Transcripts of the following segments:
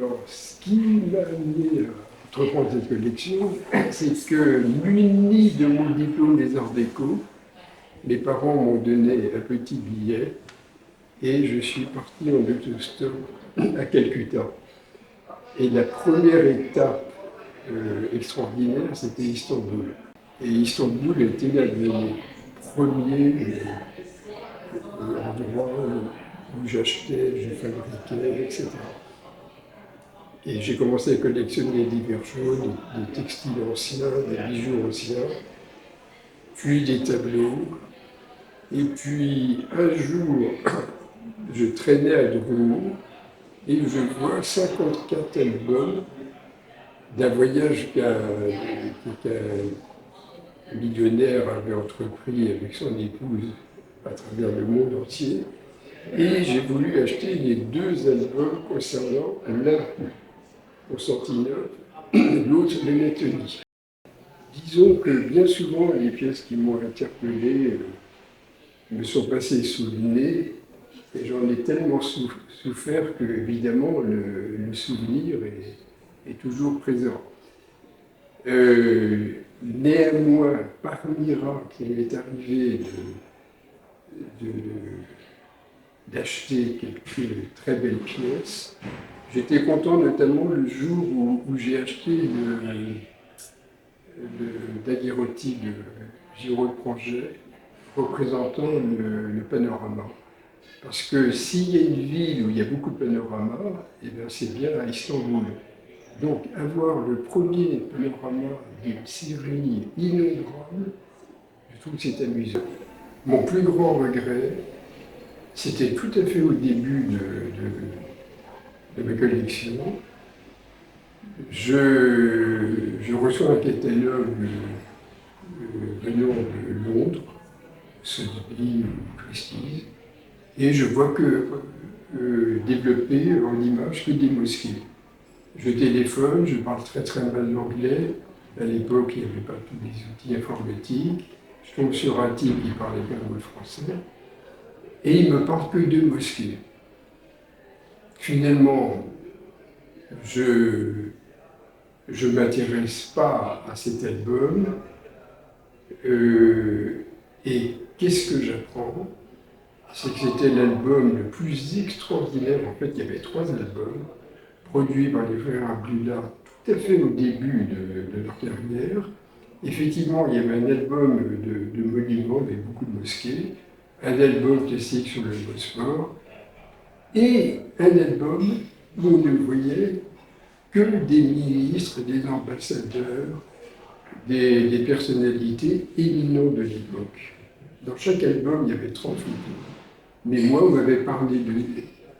Alors, ce qui m'a amené à entreprendre cette collection, c'est que, muni de mon diplôme des Arts Déco, mes parents m'ont donné un petit billet et je suis parti en autostop à Calcutta. Et la première étape extraordinaire, c'était Istanbul. Et Istanbul était le premier endroit où j'achetais, je fabriquais, etc. Et j'ai commencé à collectionner divers choses, des textiles anciens, des bijoux anciens, puis des tableaux. Et puis un jour, je traînais à Drouot et je vois 54 albums d'un voyage qu'un millionnaire avait entrepris avec son épouse à travers le monde entier. Et j'ai voulu acheter les deux albums concernant l'un au Centinelle, l'autre les Lettonie. Disons que bien souvent, les pièces qui m'ont interpellé me sont passées sous le nez et j'en ai tellement souffert que, évidemment, le souvenir est toujours présent. Néanmoins, par miracle, il m'est arrivé d'acheter quelques très belles pièces. J'étais content notamment le jour où j'ai acheté le daguerreotype de Giraud de Prangey représentant le panorama. Parce que s'il y a une ville où il y a beaucoup de panoramas, eh bien c'est bien à Istanbul. Donc avoir le premier panorama d'une série innombrable, je trouve que c'est amusant. Mon plus grand regret, c'était tout à fait au début de ma collection. Je reçois un catalogue venant de Londres, Sotheby's ou Christie's, et je vois que développer en image que des mosquées. Je téléphone, je parle très très mal l'anglais. À l'époque, il n'y avait pas tous les outils informatiques. Je tombe sur un type qui parlait pas le français. Et il me parle que de mosquées. Finalement, je ne m'intéresse pas à cet album. Et qu'est-ce que j'apprends? C'est que c'était l'album le plus extraordinaire. En fait, il y avait 3 albums produits par les frères Abdullah tout à fait au début de leur carrière. Effectivement, il y avait un album de monuments avec beaucoup de mosquées, un album classique sur le Bosphore, et un album où on ne voyait que des ministres, des ambassadeurs, des personnalités éminentes de l'époque. Dans chaque album, il y avait 30 photos. Mais moi, on m'avait parlé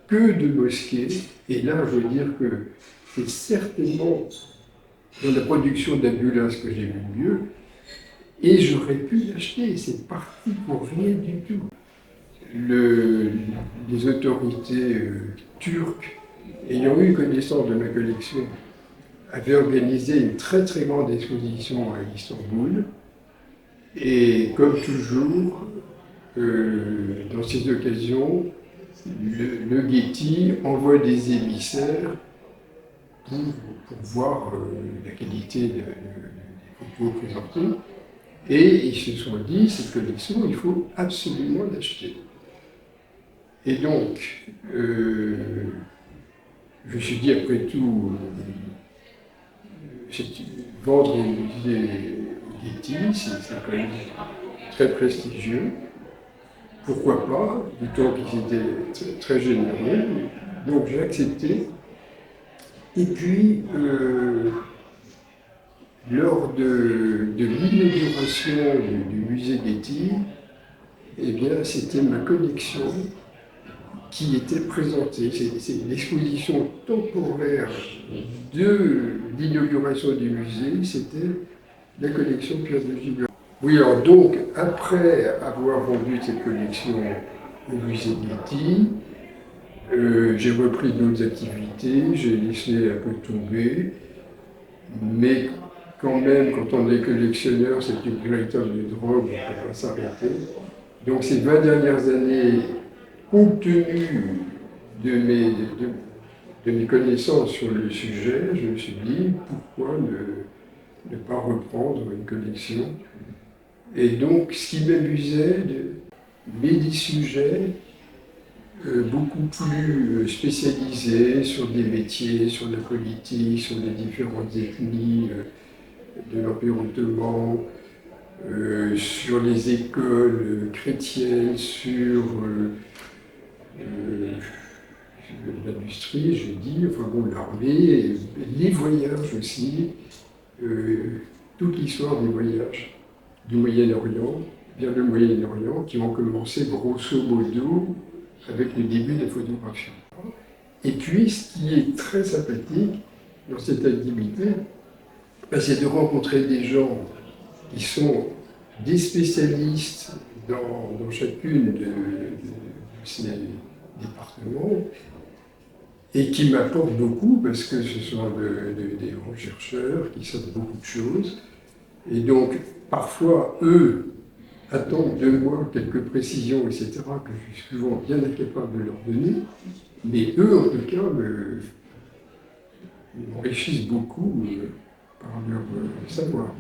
que de mosquées, et là, je veux dire que c'est certainement dans la production d'Abdullah ce que j'ai vu mieux, et j'aurais pu l'acheter, c'est parti pour rien du tout. Les autorités turques, ayant eu connaissance de ma collection, avaient organisé une très très grande exposition à Istanbul, et comme toujours, dans ces occasions, le Getty envoie des émissaires pour voir la qualité des photos présentées. Et ils se sont dit, cette collection, il faut absolument l'acheter. Et donc, je me suis dit, après tout, vendre au musée Getty, c'est quand même très prestigieux. Pourquoi pas, d'autant qu'ils étaient très généreux. Donc j'ai accepté. Et puis, lors de l'inauguration du musée Getty, eh bien, c'était ma collection qui était présentée. C'est l'exposition temporaire de l'inauguration du musée, c'était la collection Pierre de Gibert. Oui, alors donc, après avoir vendu cette collection au musée Getty, j'ai repris d'autres activités, j'ai laissé un peu tomber, mais quand même, quand on est collectionneur, c'est une véritable drogue, on ne peut pas s'arrêter. Donc ces 20 dernières années, compte tenu de de mes connaissances sur le sujet, je me suis dit pourquoi ne pas reprendre une collection. Et donc, ce qui m'amusait, mais des sujets beaucoup plus spécialisés sur des métiers, sur la politique, sur les différentes ethnies de l'Empire ottoman, sur les écoles chrétiennes, sur l'industrie, j'ai dit, enfin bon, l'armée, les voyages aussi, toute l'histoire des voyages du Moyen-Orient vers le Moyen-Orient qui ont commencé grosso modo avec le début de la photographie. Et puis, ce qui est très sympathique dans cette activité, c'est de rencontrer des gens qui sont des spécialistes dans chacune de ces départements et qui m'apportent beaucoup parce que ce sont des grands chercheurs qui savent beaucoup de choses. Et donc, parfois, eux attendent de moi quelques précisions, etc., que je suis souvent bien incapable de leur donner. Mais eux, en tout cas, m'enrichissent beaucoup par leur savoir.